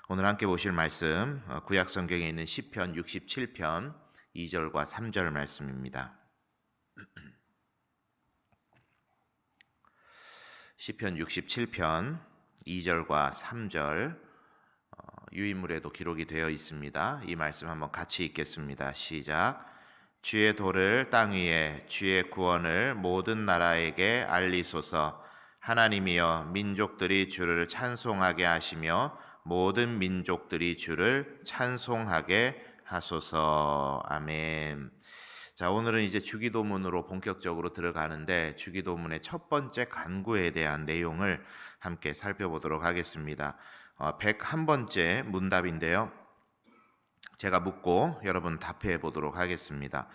오늘 함께 보실 말씀 구약 성경에 있는 시편 67편 2절과 3절 말씀입니다. 시편 67편 2절과 3절 유인물에도 기록이 되어 있습니다. 이 말씀 한번 같이 읽겠습니다. 시작. 주의 도를 땅 위에 주의 구원을 모든 나라에게 알리소서. 하나님이여 민족들이 주를 찬송하게 하시며 모든 민족들이 주를 찬송하게 하소서. 아멘. 자, 오늘은 이제 주기도문으로 본격적으로 들어가는데 주기도문의 첫 번째 간구에 대한 내용을 함께 살펴보도록 하겠습니다. 101번째 문답인데요. 제가 묻고 여러분 답해 보도록 하겠습니다.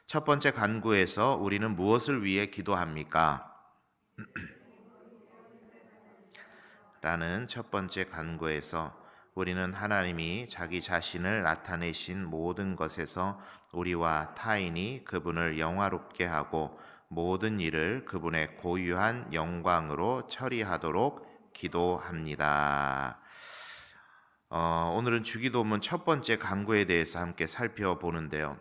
첫 번째 간구에서 우리는 무엇을 위해 기도합니까? 라는 첫 번째 간구에서 우리는 하나님이 자기 자신을 나타내신 모든 것에서 우리와 타인이 그분을 영화롭게 하고 모든 일을 그분의 고유한 영광으로 처리하도록 기도합니다. 오늘은 주기도문 첫 번째 간구에 대해서 함께 살펴보는데요.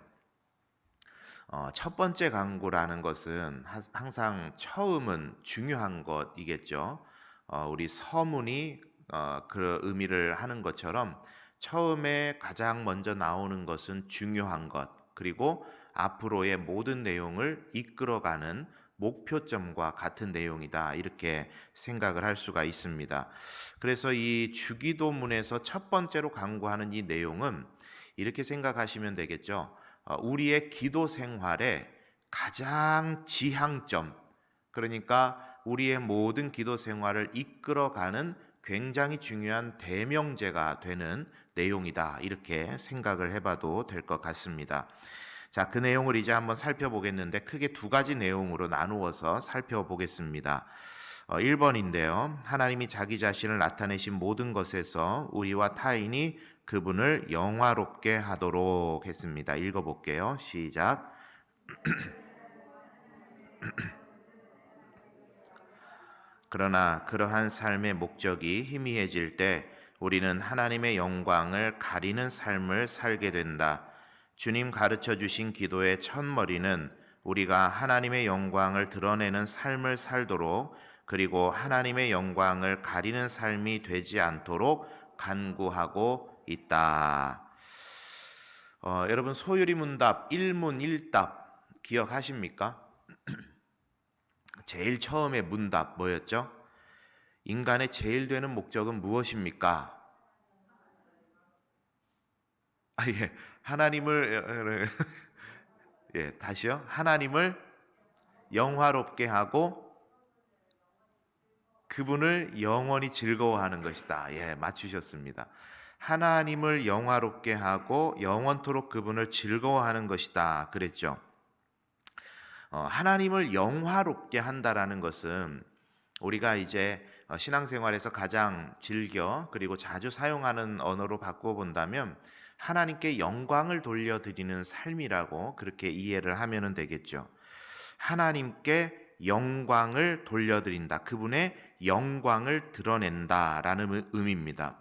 첫 번째 간구라는 것은 항상 처음은 중요한 것이겠죠. 우리 서문이 그 의미를 하는 것처럼 처음에 가장 먼저 나오는 것은 중요한 것, 그리고 앞으로의 모든 내용을 이끌어가는 목표점과 같은 내용이다, 이렇게 생각을 할 수가 있습니다. 그래서 이 주기도문에서 첫 번째로 간구하는 이 내용은 이렇게 생각하시면 되겠죠. 우리의 기도 생활의 가장 지향점, 그러니까 우리의 모든 기도 생활을 이끌어가는 굉장히 중요한 대명제가 되는 내용이다, 이렇게 생각을 해봐도 될 것 같습니다. 자, 그 내용을 이제 한번 살펴보겠는데 크게 두 가지 내용으로 나누어서 살펴보겠습니다. 1번인데요. 하나님이 자기 자신을 나타내신 모든 것에서 우리와 타인이 그분을 영화롭게 하도록 했습니다. 읽어볼게요. 시작. 그러나 그러한 삶의 목적이 희미해질 때 우리는 하나님의 영광을 가리는 삶을 살게 된다. 주님 가르쳐 주신 기도의 첫머리는 우리가 하나님의 영광을 드러내는 삶을 살도록, 그리고 하나님의 영광을 가리는 삶이 되지 않도록 간구하고 있다. 여러분, 소유리문답 1문 1답 기억하십니까? 제일 처음에 문답 뭐였죠? 인간의 제일 되는 목적은 무엇입니까? 예, 하나님을 예, 다시요. 하나님을 영화롭게 하고 그분을 영원히 즐거워하는 것이다. 예, 맞추셨습니다. 하나님을 영화롭게 하고 영원토록 그분을 즐거워하는 것이다, 그랬죠. 하나님을 영화롭게 한다라는 것은 우리가 이제 신앙생활에서 가장 즐겨 그리고 자주 사용하는 언어로 바꿔본다면 하나님께 영광을 돌려드리는 삶이라고 그렇게 이해를 하면 되겠죠. 하나님께 영광을 돌려드린다, 그분의 영광을 드러낸다라는 의미입니다.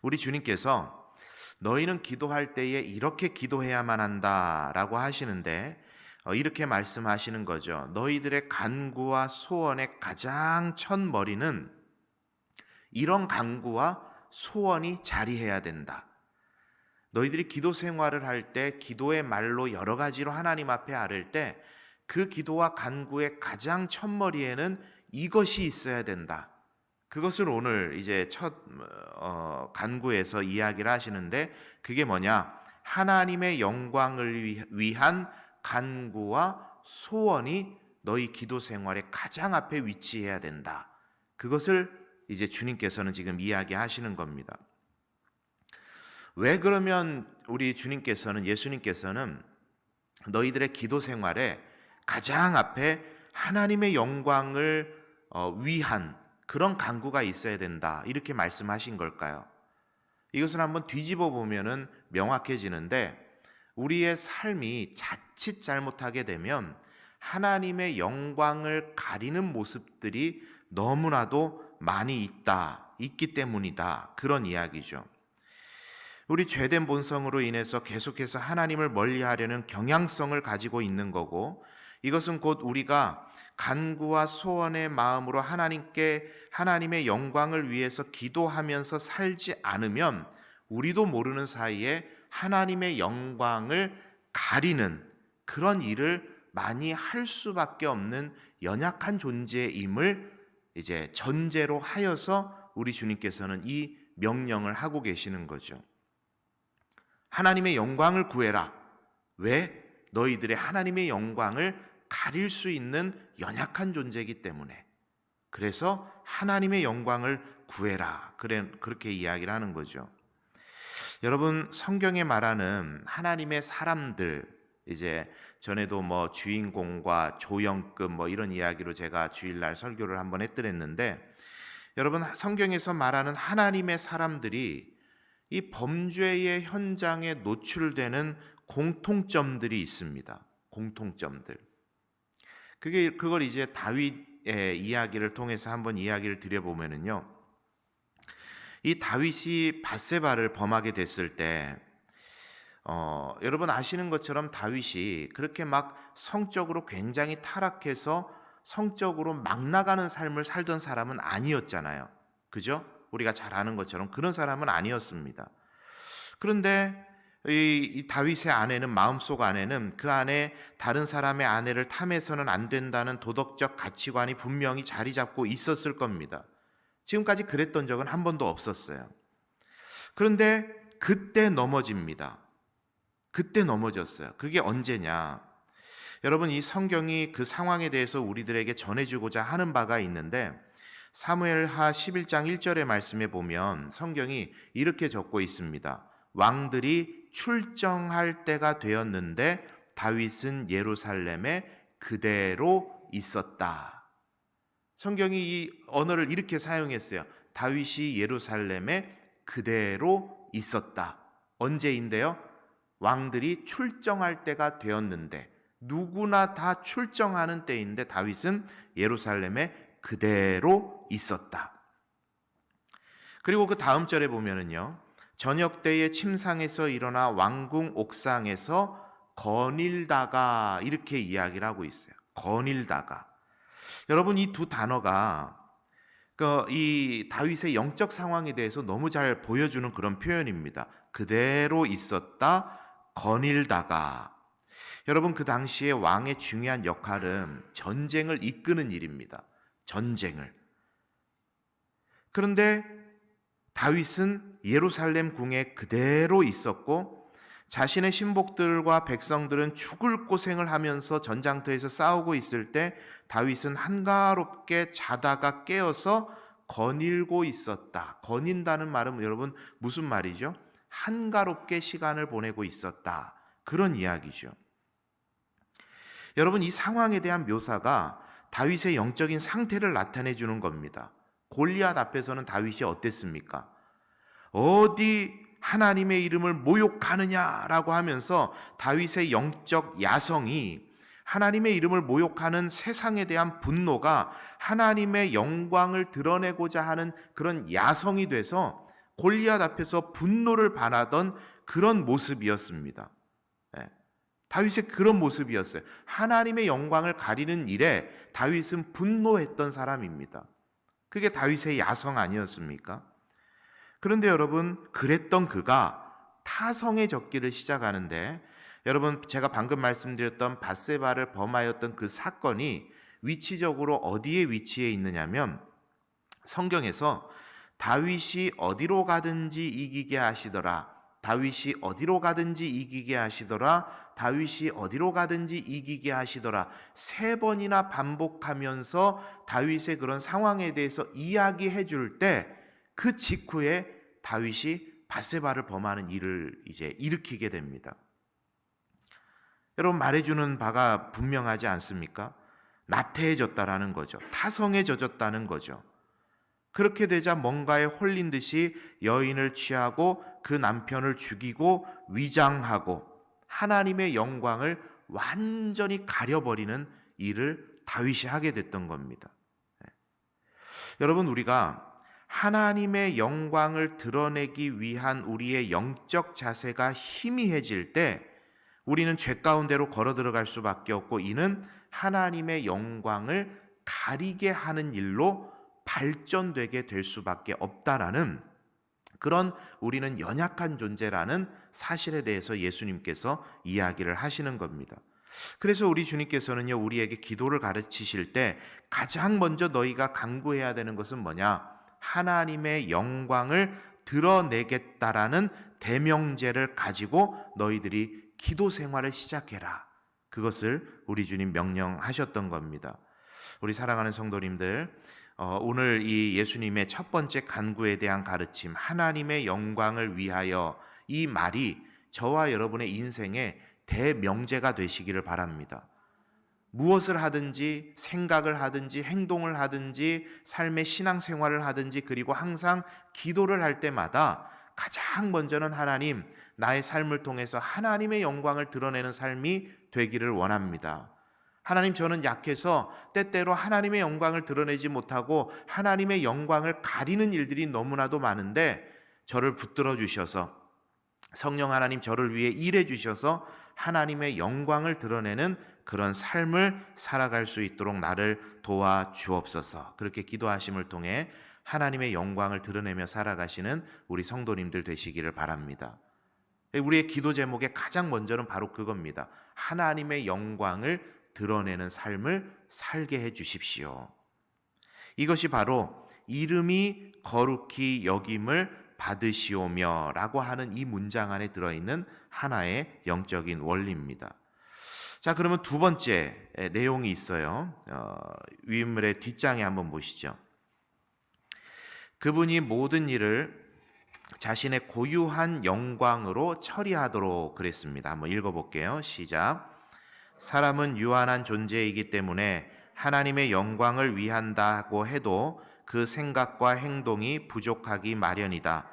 우리 주님께서 너희는 기도할 때에 이렇게 기도해야만 한다라고 하시는데 이렇게 말씀하시는 거죠. 너희들의 간구와 소원의 가장 첫머리는 이런 간구와 소원이 자리해야 된다. 너희들이 기도 생활을 할 때 기도의 말로 여러 가지로 하나님 앞에 아를 때 그 기도와 간구의 가장 첫머리에는 이것이 있어야 된다. 그것을 오늘 이제 첫 간구에서 이야기를 하시는데 그게 뭐냐? 하나님의 영광을 위한 간구와 소원이 너희 기도 생활의 가장 앞에 위치해야 된다. 그것을 이제 주님께서는 지금 이야기하시는 겁니다. 왜 그러면 우리 주님께서는, 예수님께서는 너희들의 기도 생활에 가장 앞에 하나님의 영광을 위한 그런 간구가 있어야 된다, 이렇게 말씀하신 걸까요? 이것을 한번 뒤집어 보면은 명확해지는데 우리의 삶이 자칫 잘못하게 되면 하나님의 영광을 가리는 모습들이 너무나도 많이 있다, 있기 때문이다. 그런 이야기죠. 우리 죄된 본성으로 인해서 계속해서 하나님을 멀리하려는 경향성을 가지고 있는 거고, 이것은 곧 우리가 간구와 소원의 마음으로 하나님의 영광을 위해서 기도하면서 살지 않으면 우리도 모르는 사이에 하나님의 영광을 가리는 그런 일을 많이 할 수밖에 없는 연약한 존재임을 이제 전제로 하여서 우리 주님께서는 이 명령을 하고 계시는 거죠. 하나님의 영광을 구해라. 왜? 너희들의 하나님의 영광을 가릴 수 있는 연약한 존재이기 때문에. 그래서 하나님의 영광을 구해라. 그렇게 이야기를 하는 거죠. 여러분, 성경에 말하는 하나님의 사람들, 이제 전에도 뭐 주인공과 조영급 뭐 이런 이야기로 제가 주일날 설교를 한번 했더랬는데, 여러분, 성경에서 말하는 하나님의 사람들이 이 범죄의 현장에 노출되는 공통점들이 있습니다. 공통점들. 그걸 이제 다윗의 이야기를 통해서 한번 이야기를 드려보면은요, 이 다윗이 밧세바를 범하게 됐을 때, 여러분 아시는 것처럼 다윗이 그렇게 막 성적으로 굉장히 타락해서 성적으로 막 나가는 삶을 살던 사람은 아니었잖아요. 그죠? 우리가 잘 아는 것처럼 그런 사람은 아니었습니다. 그런데 이 다윗의 아내는, 마음속 아내는 그 안에 다른 사람의 아내를 탐해서는 안 된다는 도덕적 가치관이 분명히 자리 잡고 있었을 겁니다. 지금까지 그랬던 적은 한 번도 없었어요. 그런데 그때 넘어집니다. 그때 넘어졌어요. 그게 언제냐? 여러분, 이 성경이 그 상황에 대해서 우리들에게 전해주고자 하는 바가 있는데, 사무엘하 11장 1절의 말씀에 보면 성경이 이렇게 적고 있습니다. 왕들이 출정할 때가 되었는데 다윗은 예루살렘에 그대로 있었다. 성경이 이 언어를 이렇게 사용했어요. 다윗이 예루살렘에 그대로 있었다. 언제인데요? 왕들이 출정할 때가 되었는데, 누구나 다 출정하는 때인데 다윗은 예루살렘에 그대로 있었다. 그리고 그 다음 절에 보면은요, 저녁 때에 침상에서 일어나 왕궁 옥상에서 거닐다가, 이렇게 이야기를 하고 있어요. 거닐다가. 여러분, 이 두 단어가 이 다윗의 영적 상황에 대해서 너무 잘 보여주는 그런 표현입니다. 그대로 있었다, 거닐다가. 여러분, 그 당시에 왕의 중요한 역할은 전쟁을 이끄는 일입니다. 전쟁을. 그런데 다윗은 예루살렘 궁에 그대로 있었고, 자신의 신복들과 백성들은 죽을 고생을 하면서 전장터에서 싸우고 있을 때 다윗은 한가롭게 자다가 깨어서 거닐고 있었다. 거닌다는 말은 여러분 무슨 말이죠? 한가롭게 시간을 보내고 있었다. 그런 이야기죠. 여러분, 이 상황에 대한 묘사가 다윗의 영적인 상태를 나타내 주는 겁니다. 골리앗 앞에서는 다윗이 어땠습니까? 어디 하나님의 이름을 모욕하느냐라고 하면서 다윗의 영적 야성이, 하나님의 이름을 모욕하는 세상에 대한 분노가 하나님의 영광을 드러내고자 하는 그런 야성이 돼서 골리앗 앞에서 분노를 발하던 그런 모습이었습니다. 다윗의 그런 모습이었어요. 하나님의 영광을 가리는 일에 다윗은 분노했던 사람입니다. 그게 다윗의 야성 아니었습니까? 그런데 여러분, 그랬던 그가 타성에 젖기를 시작하는데, 여러분, 제가 방금 말씀드렸던 밧세바를 범하였던 그 사건이 위치적으로 어디에 위치해 있느냐면, 성경에서 다윗이 어디로 가든지 이기게 하시더라, 다윗이 어디로 가든지 이기게 하시더라, 다윗이 어디로 가든지 이기게 하시더라, 3번이나 반복하면서 다윗의 그런 상황에 대해서 이야기해 줄 때, 그 직후에 다윗이 밧세바를 범하는 일을 이제 일으키게 됩니다. 여러분, 말해주는 바가 분명하지 않습니까? 나태해졌다라는 거죠. 타성에 젖었다는 거죠. 그렇게 되자 뭔가에 홀린 듯이 여인을 취하고 그 남편을 죽이고 위장하고 하나님의 영광을 완전히 가려버리는 일을 다윗이 하게 됐던 겁니다. 여러분, 우리가 하나님의 영광을 드러내기 위한 우리의 영적 자세가 희미해질 때 우리는 죄 가운데로 걸어 들어갈 수밖에 없고, 이는 하나님의 영광을 가리게 하는 일로 발전되게 될 수밖에 없다라는, 그런 우리는 연약한 존재라는 사실에 대해서 예수님께서 이야기를 하시는 겁니다. 그래서 우리 주님께서는요, 우리에게 기도를 가르치실 때 가장 먼저 너희가 간구해야 되는 것은 뭐냐? 하나님의 영광을 드러내겠다라는 대명제를 가지고 너희들이 기도 생활을 시작해라. 그것을 우리 주님 명령하셨던 겁니다. 우리 사랑하는 성도님들, 오늘 이 예수님의 첫 번째 간구에 대한 가르침, 하나님의 영광을 위하여, 이 말이 저와 여러분의 인생의 대명제가 되시기를 바랍니다. 무엇을 하든지, 생각을 하든지, 행동을 하든지, 삶의 신앙생활을 하든지, 그리고 항상 기도를 할 때마다 가장 먼저는 하나님, 나의 삶을 통해서 하나님의 영광을 드러내는 삶이 되기를 원합니다. 하나님, 저는 약해서 때때로 하나님의 영광을 드러내지 못하고 하나님의 영광을 가리는 일들이 너무나도 많은데, 저를 붙들어 주셔서, 성령 하나님 저를 위해 일해 주셔서 하나님의 영광을 드러내는 그런 삶을 살아갈 수 있도록 나를 도와주옵소서. 그렇게 기도하심을 통해 하나님의 영광을 드러내며 살아가시는 우리 성도님들 되시기를 바랍니다. 우리의 기도 제목의 가장 먼저는 바로 그겁니다. 하나님의 영광을 드러내는 삶을 살게 해 주십시오. 이것이 바로 이름이 거룩히 여김을 받으시오며 라고 하는 이 문장 안에 들어있는 하나의 영적인 원리입니다. 자, 그러면 두 번째 내용이 있어요. 위인물의 뒷장에 한번 보시죠. 그분이 모든 일을 자신의 고유한 영광으로 처리하도록 그랬습니다. 한번 읽어볼게요. 시작. 사람은 유한한 존재이기 때문에 하나님의 영광을 위한다고 해도 그 생각과 행동이 부족하기 마련이다.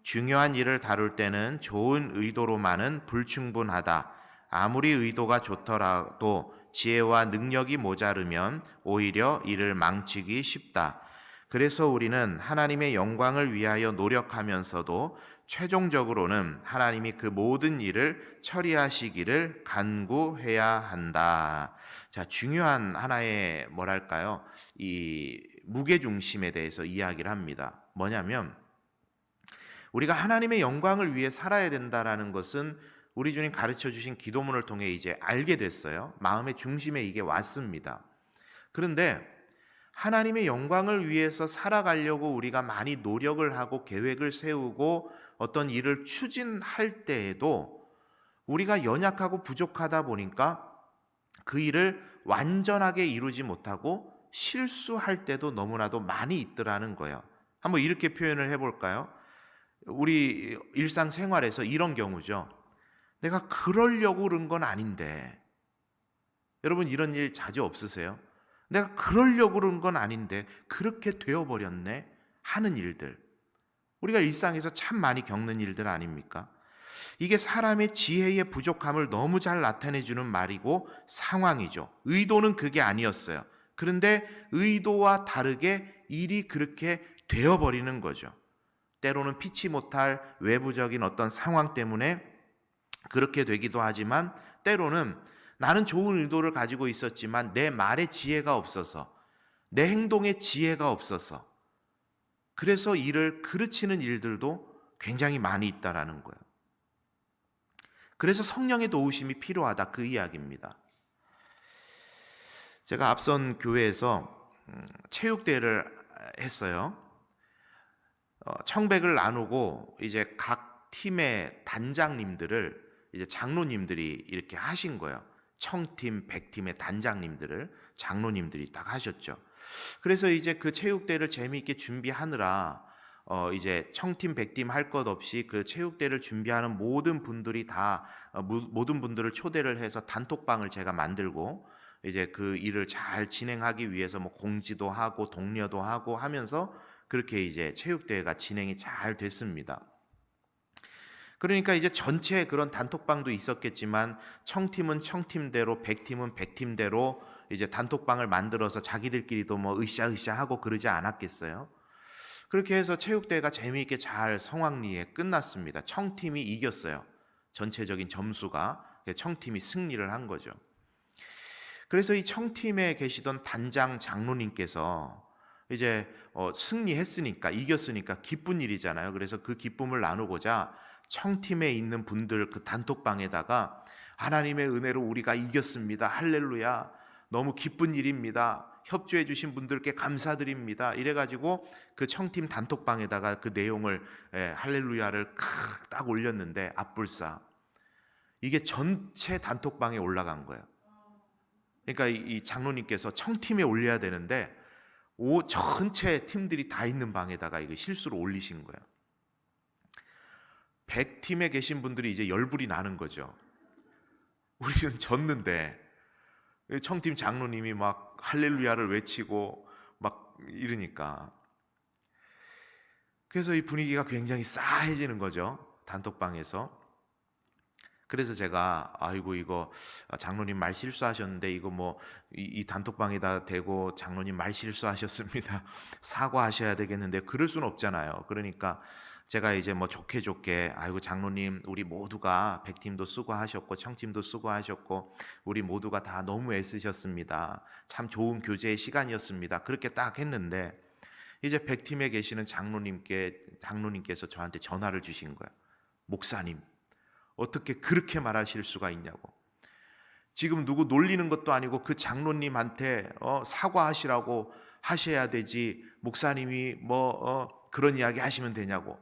중요한 일을 다룰 때는 좋은 의도로만은 불충분하다. 아무리 의도가 좋더라도 지혜와 능력이 모자르면 오히려 일을 망치기 쉽다. 그래서 우리는 하나님의 영광을 위하여 노력하면서도 최종적으로는 하나님이 그 모든 일을 처리하시기를 간구해야 한다. 자, 중요한 하나의 이 무게중심에 대해서 이야기를 합니다. 뭐냐면, 우리가 하나님의 영광을 위해 살아야 된다라는 것은 우리 주님 가르쳐 주신 기도문을 통해 이제 알게 됐어요. 마음의 중심에 이게 왔습니다. 그런데 하나님의 영광을 위해서 살아가려고 우리가 많이 노력을 하고 계획을 세우고 어떤 일을 추진할 때에도 우리가 연약하고 부족하다 보니까 그 일을 완전하게 이루지 못하고 실수할 때도 너무나도 많이 있더라는 거예요. 한번 이렇게 표현을 해볼까요? 우리 일상생활에서 이런 경우죠. 내가 그러려고 그런 건 아닌데. 여러분, 이런 일 자주 없으세요? 내가 그러려고 그런 건 아닌데 그렇게 되어버렸네 하는 일들, 우리가 일상에서 참 많이 겪는 일들 아닙니까? 이게 사람의 지혜의 부족함을 너무 잘 나타내주는 말이고 상황이죠. 의도는 그게 아니었어요. 그런데 의도와 다르게 일이 그렇게 되어버리는 거죠. 때로는 피치 못할 외부적인 어떤 상황 때문에 그렇게 되기도 하지만, 때로는 나는 좋은 의도를 가지고 있었지만 내 말에 지혜가 없어서, 내 행동에 지혜가 없어서, 그래서 일을 그르치는 일들도 굉장히 많이 있다라는 거예요. 그래서 성령의 도우심이 필요하다, 그 이야기입니다. 제가 앞선 교회에서 체육대회를 했어요. 청백을 나누고 이제 각 팀의 단장님들을 이제 장로님들이 이렇게 하신 거예요. 청팀, 백팀의 단장님들을 장로님들이 딱 하셨죠. 그래서 이제 그 체육대회를 재미있게 준비하느라 이제 청팀, 백팀 할 것 없이 그 체육대회를 준비하는 모든 분들이 다 모든 분들을 초대를 해서 단톡방을 제가 만들고 이제 그 일을 잘 진행하기 위해서 뭐 공지도 하고 독려도 하고 하면서 그렇게 이제 체육대회가 진행이 잘 됐습니다. 그러니까 이제 전체 그런 단톡방도 있었겠지만 청팀은 청팀대로, 백팀은 백팀대로 이제 단톡방을 만들어서 자기들끼리도 뭐 으쌰으쌰 하고 그러지 않았겠어요? 그렇게 해서 체육대회가 재미있게 잘 성황리에 끝났습니다. 청팀이 이겼어요. 전체적인 점수가 청팀이 승리를 한 거죠. 그래서 이 청팀에 계시던 단장 장로님께서 이제 승리했으니까, 이겼으니까 기쁜 일이잖아요. 그래서 그 기쁨을 나누고자 청팀에 있는 분들 그 단톡방에다가 하나님의 은혜로 우리가 이겼습니다. 할렐루야. 너무 기쁜 일입니다. 협조해 주신 분들께 감사드립니다. 이래가지고 그 청팀 단톡방에다가 그 내용을 할렐루야를 딱 올렸는데 앞불사 이게 전체 단톡방에 올라간 거예요. 그러니까 이 장로님께서 청팀에 올려야 되는데 전체 팀들이 다 있는 방에다가 이거 실수로 올리신 거예요. 100팀에 계신 분들이 이제 열불이 나는 거죠. 우리는 졌는데 청팀 장로님이 막 할렐루야를 외치고 막 이러니까, 그래서 이 분위기가 굉장히 싸해지는 거죠, 단톡방에서. 그래서 제가 아이고 이거 장로님 말 실수하셨는데 이거 뭐 이 단톡방에다 대고 장로님 말 실수하셨습니다. 사과하셔야 되겠는데 그럴 수는 없잖아요. 그러니까 제가 이제 뭐 좋게 아이고 장로님 우리 모두가 100팀도 수고하셨고 청팀도 수고하셨고 우리 모두가 다 너무 애쓰셨습니다. 참 좋은 교제의 시간이었습니다. 그렇게 딱 했는데 이제 100팀에 계시는 장로님께서 저한테 전화를 주신 거예요. 목사님 어떻게 그렇게 말하실 수가 있냐고. 지금 누구 놀리는 것도 아니고 그 장로님한테 사과하시라고 하셔야 되지 목사님이 그런 이야기 하시면 되냐고.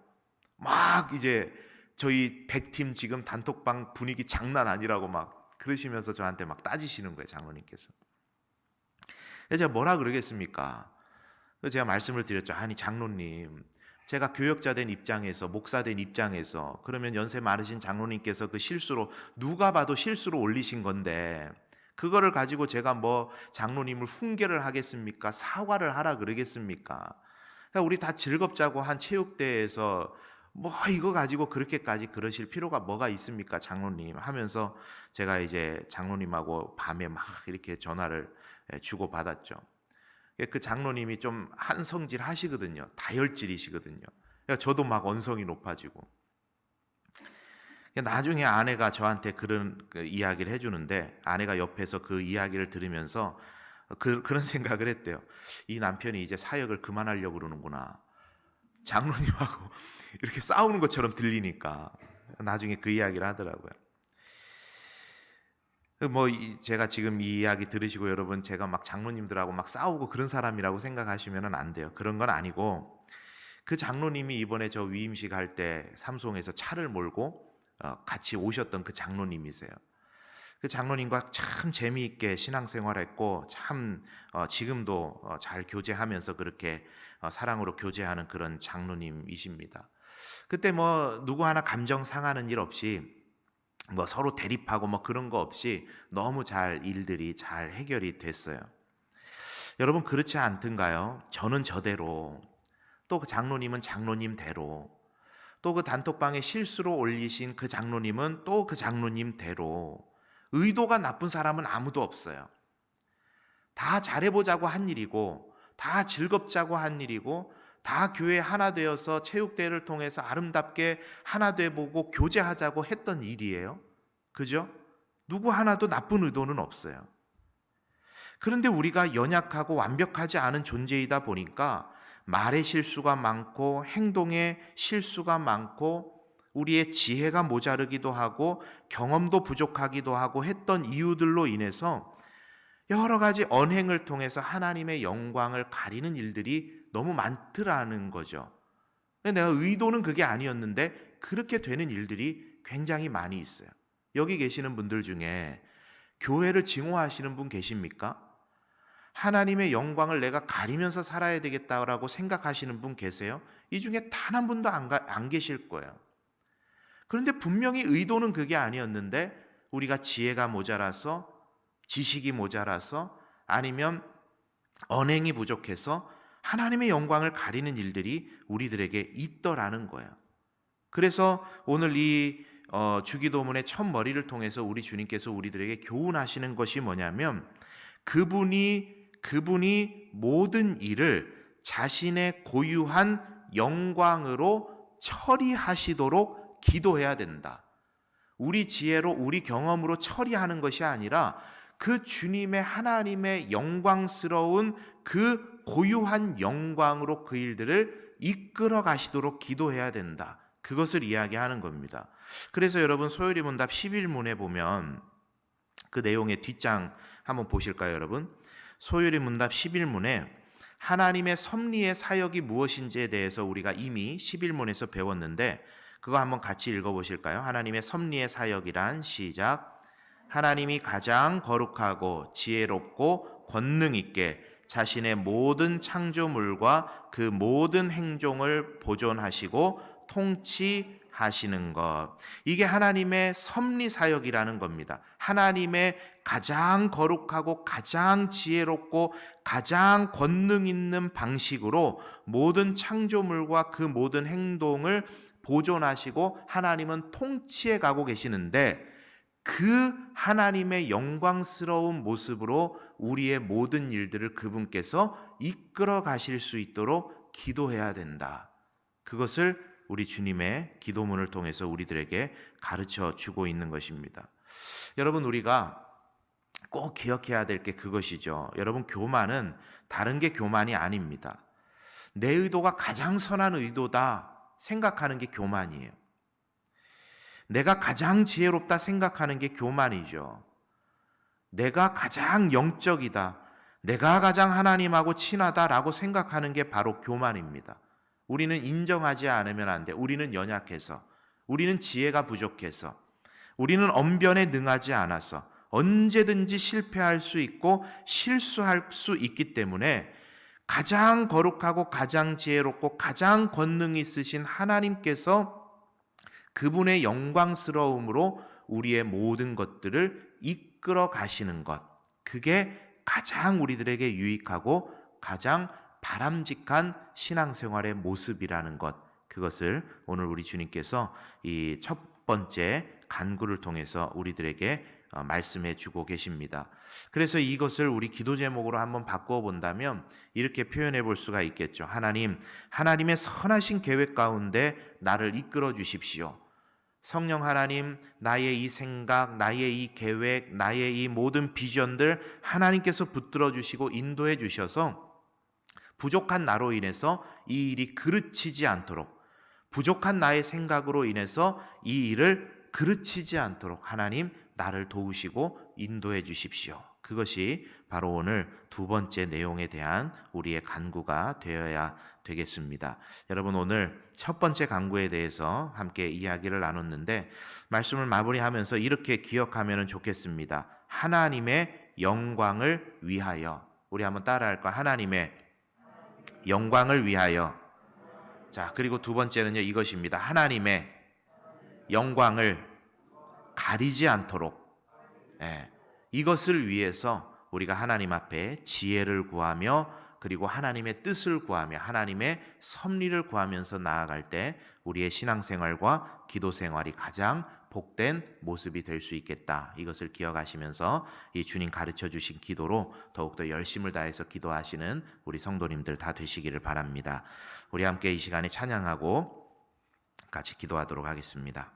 막 이제 저희 100팀 지금 단톡방 분위기 장난 아니라고 막 그러시면서 저한테 막 따지시는 거예요, 장로님께서. 제가 뭐라 그러겠습니까? 제가 말씀을 드렸죠. 아니 장로님, 제가 교역자 된 입장에서, 목사 된 입장에서, 그러면 연세 많으신 장로님께서 그 실수로, 누가 봐도 실수로 올리신 건데 그거를 가지고 제가 뭐 장로님을 훈계를 하겠습니까? 사과를 하라 그러겠습니까? 그러니까 우리 다 즐겁자고 한 체육대회에서 뭐 이거 가지고 그렇게까지 그러실 필요가 뭐가 있습니까, 장로님? 하면서 제가 이제 장로님하고 밤에 막 이렇게 전화를 주고 받았죠. 그 장로님이 좀 한성질 하시거든요. 다혈질이시거든요. 그러니까 저도 막 언성이 높아지고. 나중에 아내가 저한테 그런 이야기를 해주는데, 아내가 옆에서 그 이야기를 들으면서 그런 생각을 했대요. 이 남편이 이제 사역을 그만하려고 그러는구나. 장로님하고 이렇게 싸우는 것처럼 들리니까. 나중에 그 이야기를 하더라고요. 뭐 제가 지금 이 이야기 들으시고 여러분 제가 막 장로님들하고 막 싸우고 그런 사람이라고 생각하시면 안 돼요. 그런 건 아니고, 그 장로님이 이번에 저 위임식 할 때 삼송에서 차를 몰고 같이 오셨던 그 장로님이세요. 그 장로님과 참 재미있게 신앙생활했고 참 지금도 잘 교제하면서 그렇게 사랑으로 교제하는 그런 장로님이십니다. 그때 뭐 누구 하나 감정 상하는 일 없이, 뭐 서로 대립하고 뭐 그런 거 없이 너무 잘 일들이 잘 해결이 됐어요. 여러분 그렇지 않던가요? 저는 저대로, 또 그 장로님은 장로님대로, 또 그 단톡방에 실수로 올리신 그 장로님은 또 그 장로님대로, 의도가 나쁜 사람은 아무도 없어요. 다 잘해보자고 한 일이고, 다 즐겁자고 한 일이고, 다 교회 하나 되어서 체육대회를 통해서 아름답게 하나 돼보고 교제하자고 했던 일이에요. 그죠? 누구 하나도 나쁜 의도는 없어요. 그런데 우리가 연약하고 완벽하지 않은 존재이다 보니까 말의 실수가 많고 행동의 실수가 많고 우리의 지혜가 모자르기도 하고 경험도 부족하기도 하고 했던 이유들로 인해서 여러 가지 언행을 통해서 하나님의 영광을 가리는 일들이 너무 많더라는 거죠. 내가 의도는 그게 아니었는데 그렇게 되는 일들이 굉장히 많이 있어요. 여기 계시는 분들 중에 교회를 증오하시는 분 계십니까? 하나님의 영광을 내가 가리면서 살아야 되겠다라고 생각하시는 분 계세요? 이 중에 단 한 분도 안 계실 거예요. 그런데 분명히 의도는 그게 아니었는데 우리가 지혜가 모자라서, 지식이 모자라서, 아니면 언행이 부족해서 하나님의 영광을 가리는 일들이 우리들에게 있더라는 거예요. 그래서 오늘 이 주기도문의 첫 머리를 통해서 우리 주님께서 우리들에게 교훈하시는 것이 뭐냐면, 그분이 모든 일을 자신의 고유한 영광으로 처리하시도록 기도해야 된다. 우리 지혜로 우리 경험으로 처리하는 것이 아니라 그 주님의 하나님의 영광스러운 그 고유한 영광으로 그 일들을 이끌어 가시도록 기도해야 된다. 그것을 이야기하는 겁니다. 그래서 여러분 소요리 문답 11문에 보면 그 내용의 뒷장 한번 보실까요, 여러분? 소요리 문답 11문에 하나님의 섭리의 사역이 무엇인지에 대해서 우리가 이미 11문에서 배웠는데 그거 한번 같이 읽어보실까요? 하나님의 섭리의 사역이란 시작. 하나님이 가장 거룩하고 지혜롭고 권능 있게 자신의 모든 창조물과 그 모든 행종을 보존하시고 통치하시는 것. 이게 하나님의 섭리 사역이라는 겁니다. 하나님의 가장 거룩하고 가장 지혜롭고 가장 권능 있는 방식으로 모든 창조물과 그 모든 행동을 보존하시고 하나님은 통치해 가고 계시는데 그 하나님의 영광스러운 모습으로 우리의 모든 일들을 그분께서 이끌어 가실 수 있도록 기도해야 된다. 그것을 우리 주님의 기도문을 통해서 우리들에게 가르쳐 주고 있는 것입니다. 여러분, 우리가 꼭 기억해야 될 게 그것이죠. 여러분, 교만은 다른 게 교만이 아닙니다. 내 의도가 가장 선한 의도다 생각하는 게 교만이에요. 내가 가장 지혜롭다 생각하는 게 교만이죠. 내가 가장 영적이다, 내가 가장 하나님하고 친하다라고 생각하는 게 바로 교만입니다. 우리는 인정하지 않으면 안 돼. 우리는 연약해서, 우리는 지혜가 부족해서, 우리는 언변에 능하지 않아서 언제든지 실패할 수 있고 실수할 수 있기 때문에 가장 거룩하고 가장 지혜롭고 가장 권능 있으신 하나님께서 그분의 영광스러움으로 우리의 모든 것들을 이끌어 가시는 것, 그게 가장 우리들에게 유익하고 가장 바람직한 신앙생활의 모습이라는 것, 그것을 오늘 우리 주님께서 이 첫 번째 간구를 통해서 우리들에게 말씀해 주고 계십니다. 그래서 이것을 우리 기도 제목으로 한번 바꾸어 본다면 이렇게 표현해 볼 수가 있겠죠. 하나님, 하나님의 선하신 계획 가운데 나를 이끌어 주십시오. 성령 하나님, 나의 이 생각, 나의 이 계획, 나의 이 모든 비전들 하나님께서 붙들어 주시고 인도해 주셔서 부족한 나로 인해서 이 일이 그르치지 않도록, 부족한 나의 생각으로 인해서 이 일을 그르치지 않도록 하나님 나를 도우시고 인도해 주십시오. 그것이 바로 오늘 두 번째 내용에 대한 우리의 간구가 되어야 되겠습니다. 여러분, 오늘 첫 번째 간구에 대해서 함께 이야기를 나눴는데 말씀을 마무리하면서 이렇게 기억하면 좋겠습니다. 하나님의 영광을 위하여. 우리 한번 따라할까요? 하나님의 영광을 위하여. 자, 그리고 두 번째는요, 이것입니다. 하나님의 영광을 가리지 않도록, 이것을 위해서 우리가 하나님 앞에 지혜를 구하며 그리고 하나님의 뜻을 구하며 하나님의 섭리를 구하면서 나아갈 때 우리의 신앙생활과 기도생활이 가장 복된 모습이 될 수 있겠다. 이것을 기억하시면서 이 주님 가르쳐 주신 기도로 더욱더 열심을 다해서 기도하시는 우리 성도님들 다 되시기를 바랍니다. 우리 함께 이 시간에 찬양하고 같이 기도하도록 하겠습니다.